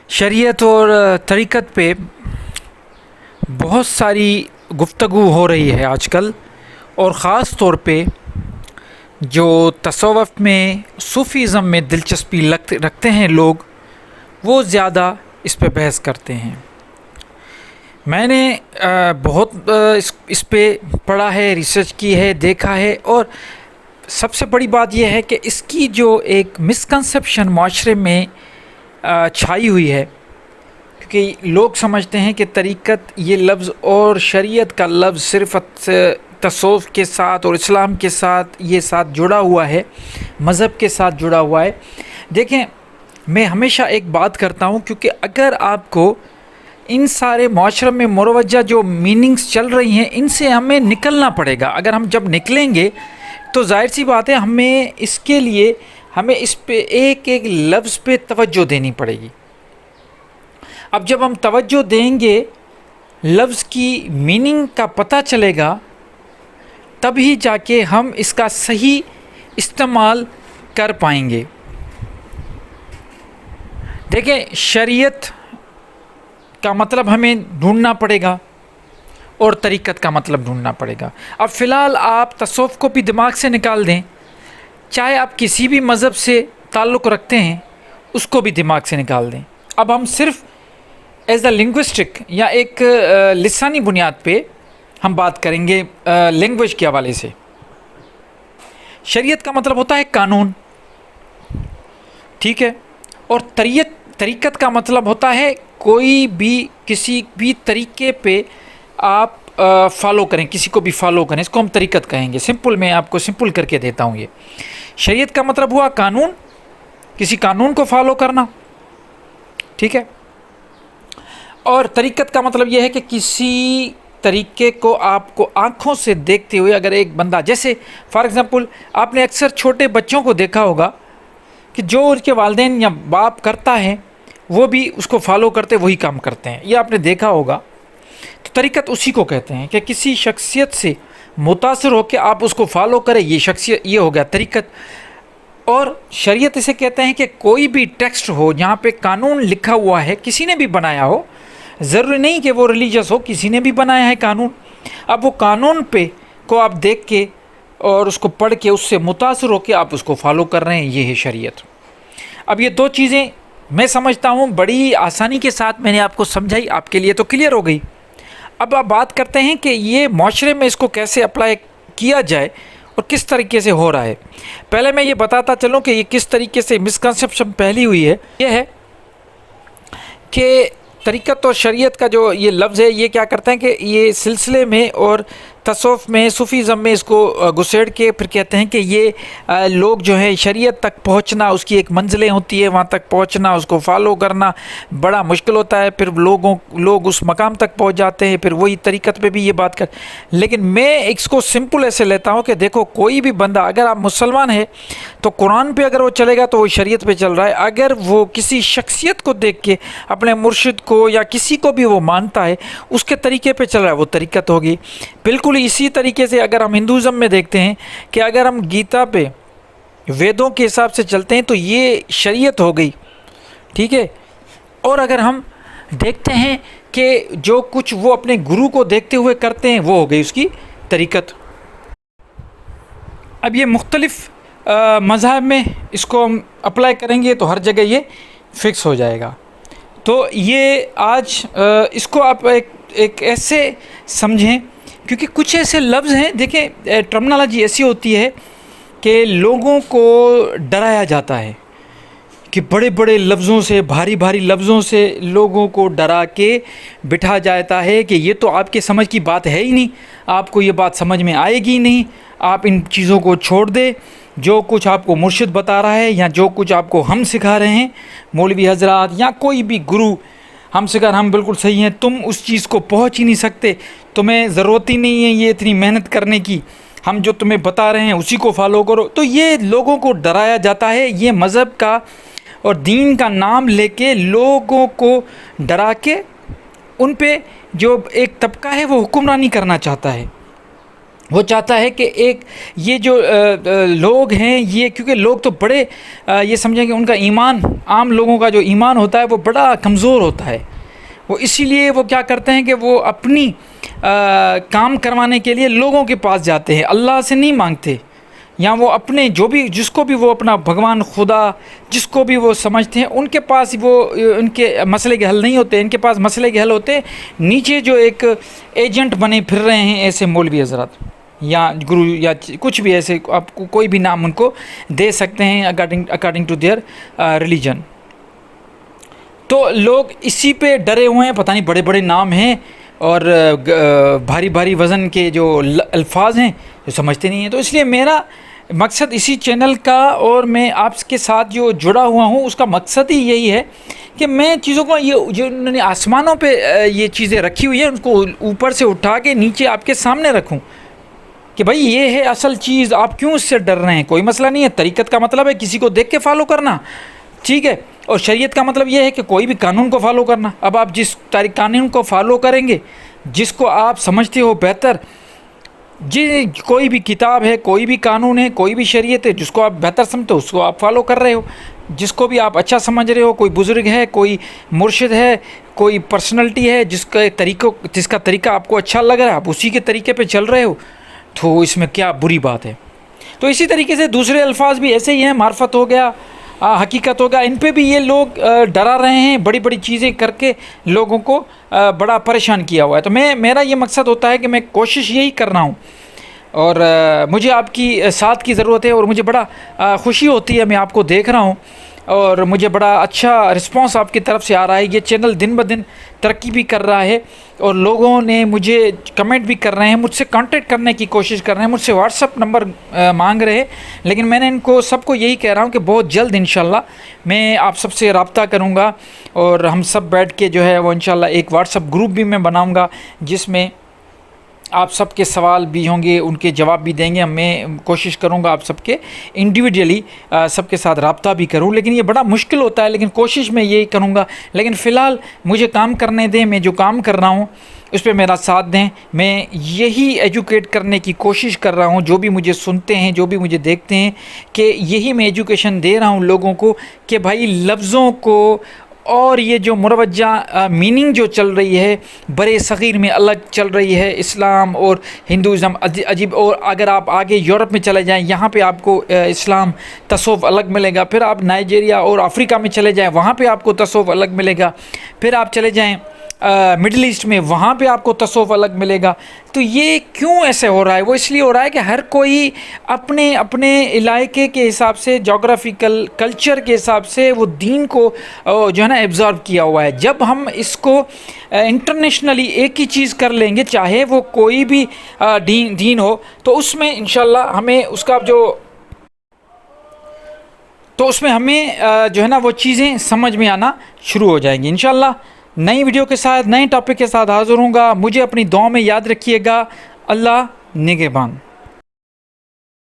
شریعت اور طریقت پہ بہت ساری گفتگو ہو رہی ہے آج کل، اور خاص طور پہ جو تصوف میں صوفیزم میں دلچسپی رکھتے ہیں لوگ، وہ زیادہ اس پہ بحث کرتے ہیں۔ میں نے بہت اس پہ پڑھا ہے، ریسرچ کی ہے، دیکھا ہے، اور سب سے بڑی بات یہ ہے کہ اس کی جو ایک مسکنسیپشن معاشرے میں چھائی ہوئی ہے، کیونکہ لوگ سمجھتے ہیں کہ طریقت یہ لفظ اور شریعت کا لفظ صرف تصوف کے ساتھ اور اسلام کے ساتھ یہ ساتھ جڑا ہوا ہے، مذہب کے ساتھ جڑا ہوا ہے۔ دیکھیں، میں ہمیشہ ایک بات کرتا ہوں، کیونکہ اگر آپ کو ان سارے معاشرے میں مروجہ جو میننگز چل رہی ہیں، ان سے ہمیں نکلنا پڑے گا۔ اگر ہم جب نکلیں گے تو ظاہر سی بات ہے ہمیں اس کے لیے اس پہ ایک ایک لفظ پہ توجہ دینی پڑے گی۔ اب جب ہم توجہ دیں گے، لفظ کی میننگ کا پتہ چلے گا، تبھی جا کے ہم اس کا صحیح استعمال کر پائیں گے۔ دیکھیں، شریعت کا مطلب ہمیں ڈھونڈنا پڑے گا اور طریقت کا مطلب ڈھونڈنا پڑے گا۔ اب فی الحال آپ تصوف کو بھی دماغ سے نکال دیں، چاہے آپ کسی بھی مذہب سے تعلق رکھتے ہیں اس کو بھی دماغ سے نکال دیں۔ اب ہم صرف ایز اے لنگوسٹک یا ایک لسانی بنیاد پہ ہم بات کریں گے لینگویج کے حوالے سے۔ شریعت کا مطلب ہوتا ہے قانون، ٹھیک ہے، اور طریقت کا مطلب ہوتا ہے کوئی بھی کسی بھی طریقے پہ آپ فالو کریں، کسی کو بھی فالو کریں، اس کو ہم طریقت کہیں گے۔ سمپل، میں آپ کو سمپل کر کے دیتا ہوں۔ یہ شریعت کا مطلب ہوا قانون، کسی قانون کو فالو کرنا، ٹھیک ہے، اور طریقت کا مطلب یہ ہے کہ کسی طریقے کو آپ کو آنکھوں سے دیکھتے ہوئے، اگر ایک بندہ، جیسے فار ایگزامپل آپ نے اکثر چھوٹے بچوں کو دیکھا ہوگا کہ جو ان کے والدین یا باپ کرتا ہے وہ بھی اس کو فالو کرتے، وہی کام کرتے ہیں، یہ آپ نے دیکھا ہوگا۔ تو طریقت اسی کو کہتے ہیں کہ کسی شخصیت سے متاثر ہو کے آپ اس کو فالو کریں، یہ شخصیت، یہ ہو گیا طریقت۔ اور شریعت اسے کہتے ہیں کہ کوئی بھی ٹیکسٹ ہو جہاں پہ قانون لکھا ہوا ہے، کسی نے بھی بنایا ہو، ضروری نہیں کہ وہ ریلیجس ہو، کسی نے بھی بنایا ہے قانون، اب وہ قانون پہ کو آپ دیکھ کے اور اس کو پڑھ کے اس سے متاثر ہو کے آپ اس کو فالو کر رہے ہیں، یہ ہے شریعت۔ اب یہ دو چیزیں میں سمجھتا ہوں بڑی آسانی کے ساتھ میں نے آپ کو سمجھائی، آپ کے لیے تو کلیئر ہو گئی۔ اب آپ بات کرتے ہیں کہ یہ معاشرے میں اس کو کیسے اپلائی کیا جائے اور کس طریقے سے ہو رہا ہے۔ پہلے میں یہ بتاتا چلوں کہ یہ کس طریقے سے مسکنسیپشن پھیلی ہوئی ہے۔ یہ ہے کہ طریقت اور شریعت کا جو یہ لفظ ہے، یہ کیا کرتے ہیں کہ یہ سلسلے میں اور تصوف میں، صوفیزم میں اس کو گسیڑ کے پھر کہتے ہیں کہ یہ لوگ جو ہے شریعت تک پہنچنا، اس کی ایک منزلیں ہوتی ہے، وہاں تک پہنچنا، اس کو فالو کرنا بڑا مشکل ہوتا ہے، پھر لوگ اس مقام تک پہنچ جاتے ہیں، پھر وہی طریقت پہ بھی یہ بات کر۔ لیکن میں اس کو سمپل ایسے لیتا ہوں کہ دیکھو، کوئی بھی بندہ، اگر آپ مسلمان ہے تو قرآن پہ اگر وہ چلے گا تو وہ شریعت پہ چل رہا ہے، اگر وہ کسی شخصیت کو دیکھ کے اپنے مرشد کو یا کسی کو بھی وہ مانتا ہے، اس کے طریقے پہ چل رہا ہے، وہ طریقت ہوگی۔ بالکل اسی طریقے سے اگر ہم ہندوازم میں دیکھتے ہیں کہ اگر ہم گیتا پہ، ویدوں کے حساب سے چلتے ہیں تو یہ شریعت ہو گئی، ٹھیک ہے، اور اگر ہم دیکھتے ہیں کہ جو کچھ وہ اپنے گرو کو دیکھتے ہوئے کرتے ہیں، وہ ہو گئی اس کی طریقت۔ اب یہ مختلف مذاہب میں اس کو ہم اپلائی کریں گے تو ہر جگہ یہ فکس ہو جائے گا۔ تو یہ آج اس کو آپ ایک ایسے سمجھیں، کیونکہ کچھ ایسے لفظ ہیں، دیکھیں ٹرمنالوجی ایسی ہوتی ہے کہ لوگوں کو ڈرایا جاتا ہے، کہ بڑے بڑے لفظوں سے، بھاری بھاری لفظوں سے لوگوں کو ڈرا کے بٹھا جاتا ہے کہ یہ تو آپ کے سمجھ کی بات ہے ہی نہیں، آپ کو یہ بات سمجھ میں آئے گی نہیں، آپ ان چیزوں کو چھوڑ دیں، جو کچھ آپ کو مرشد بتا رہا ہے یا جو کچھ آپ کو ہم سکھا رہے ہیں، مولوی حضرات یا کوئی بھی گرو ہم سکھا، ہم بالکل صحیح ہیں، تم اس چیز کو پہنچ ہی نہیں سکتے، تمہیں ضرورت ہی نہیں ہے یہ اتنی محنت کرنے کی، ہم جو تمہیں بتا رہے ہیں اسی کو فالو کرو۔ تو یہ لوگوں کو ڈرایا جاتا ہے، یہ مذہب کا اور دین کا نام لے کے لوگوں کو ڈرا کے ان پہ جو ایک طبقہ ہے وہ حکمرانی کرنا چاہتا ہے۔ وہ چاہتا ہے کہ ایک یہ جو لوگ ہیں، یہ کیونکہ لوگ تو بڑے یہ سمجھیں کہ ان کا ایمان، عام لوگوں کا جو ایمان ہوتا ہے وہ بڑا کمزور ہوتا ہے، وہ اسی لیے وہ کیا کرتے ہیں کہ وہ اپنی کام کروانے کے لیے لوگوں کے پاس جاتے ہیں، اللہ سے نہیں مانگتے، یا وہ اپنے جو بھی جس کو بھی وہ اپنا بھگوان خدا جس کو بھی وہ سمجھتے ہیں ان کے پاس وہ ان کے مسئلے کے حل نہیں ہوتے، ان کے پاس مسئلے کے حل ہوتے نیچے جو ایک ایجنٹ بنے پھر رہے ہیں، ایسے مولوی حضرات یا گرو یا کچھ بھی ایسے، آپ کو کوئی بھی نام ان کو دے سکتے ہیں اکارڈنگ ٹو دیئر ریلیجن۔ تو لوگ اسی پہ ڈرے ہوئے ہیں، پتہ نہیں بڑے بڑے نام ہیں اور بھاری بھاری وزن کے جو الفاظ ہیں جو سمجھتے نہیں ہیں۔ تو اس لیے میرا مقصد اسی چینل کا، اور میں آپ کے ساتھ جو جڑا ہوا ہوں اس کا مقصد ہی یہی ہے کہ میں چیزوں کو، یہ جو انہوں نے آسمانوں پہ یہ چیزیں رکھی ہوئی ہیں ان کو اوپر سے اٹھا کے نیچے آپ کے سامنے رکھوں کہ بھائی یہ ہے اصل چیز، آپ کیوں اس سے ڈر رہے ہیں؟ کوئی مسئلہ نہیں ہے۔ طریقت کا مطلب ہے کسی کو دیکھ کے فالو کرنا، ٹھیک ہے، اور شریعت کا مطلب یہ ہے کہ کوئی بھی قانون کو فالو کرنا۔ اب آپ جس قانون کو فالو کریں گے، جس کو آپ سمجھتے ہو بہتر، کوئی بھی کتاب ہے، کوئی بھی قانون ہے، کوئی بھی شریعت ہے، جس کو آپ بہتر سمجھتے ہو اس کو آپ فالو کر رہے ہو، جس کو بھی آپ اچھا سمجھ رہے ہو، کوئی بزرگ ہے، کوئی مرشد ہے، کوئی پرسنلٹی ہے جس کا طریقہ آپ کو اچھا لگ رہا ہے، آپ اسی کے طریقے پہ چل رہے ہو، تو اس میں کیا بری بات ہے؟ تو اسی طریقے سے دوسرے الفاظ بھی ایسے ہی ہیں، معرفت ہو گیا، حقیقت ہوگا، ان پہ بھی یہ لوگ ڈرا رہے ہیں، بڑی بڑی چیزیں کر کے لوگوں کو بڑا پریشان کیا ہوا ہے۔ تو میرا یہ مقصد ہوتا ہے کہ میں کوشش یہی کر رہا ہوں، اور مجھے آپ کی ساتھ کی ضرورت ہے، اور مجھے بڑا خوشی ہوتی ہے، میں آپ کو دیکھ رہا ہوں اور مجھے بڑا اچھا رسپانس آپ کی طرف سے آ رہا ہے۔ یہ چینل دن بدن ترقی بھی کر رہا ہے، اور لوگوں نے مجھے کمنٹ بھی کر رہے ہیں، مجھ سے کانٹیکٹ کرنے کی کوشش کر رہے ہیں، مجھ سے واٹس اپ نمبر مانگ رہے ہیں، لیکن میں نے ان کو سب کو یہی کہہ رہا ہوں کہ بہت جلد انشاءاللہ میں آپ سب سے رابطہ کروں گا، اور ہم سب بیٹھ کے جو ہے وہ انشاءاللہ ایک واٹس اپ گروپ بھی میں بناؤں گا، جس میں آپ سب کے سوال بھی ہوں گے، ان کے جواب بھی دیں گے۔ میں کوشش کروں گا آپ سب کے انڈیویجولی سب کے ساتھ رابطہ بھی کروں، لیکن یہ بڑا مشکل ہوتا ہے، لیکن کوشش میں یہی کروں گا۔ لیکن فی الحال مجھے کام کرنے دیں، میں جو کام کر رہا ہوں اس پہ میرا ساتھ دیں۔ میں یہی ایجوکیٹ کرنے کی کوشش کر رہا ہوں، جو بھی مجھے سنتے ہیں، جو بھی مجھے دیکھتے ہیں، کہ یہی میں ایجوکیشن دے رہا ہوں لوگوں کو کہ بھائی لفظوں کو، اور یہ جو مروجہ میننگ جو چل رہی ہے برے صغیر میں الگ چل رہی ہے، اسلام اور ہندوازم عجیب، اور اگر آپ آگے یورپ میں چلے جائیں یہاں پہ آپ کو اسلام تصوف الگ ملے گا، پھر آپ نائجیریا اور افریقہ میں چلے جائیں وہاں پہ آپ کو تصوف الگ ملے گا، پھر آپ چلے جائیں مڈل ایسٹ میں وہاں پہ آپ کو تصوف الگ ملے گا۔ تو یہ کیوں ایسے ہو رہا ہے؟ وہ اس لیے ہو رہا ہے کہ ہر کوئی اپنے اپنے علاقے کے حساب سے، جغرافیکل کلچر کے حساب سے وہ دین کو جو ہے نا ایبزارو کیا ہوا ہے۔ جب ہم اس کو انٹرنیشنلی ایک ہی چیز کر لیں گے، چاہے وہ کوئی بھی دین ہو، تو اس میں انشاءاللہ ہمیں اس کا اس میں ہمیں جو ہے نا وہ چیزیں سمجھ میں آنا شروع ہو جائیں گی انشاءاللہ۔ نئی ویڈیو کے ساتھ، نئے ٹاپک کے ساتھ حاضر ہوں گا۔ مجھے اپنی دعاؤں میں یاد رکھیے گا۔ اللہ نگہبان۔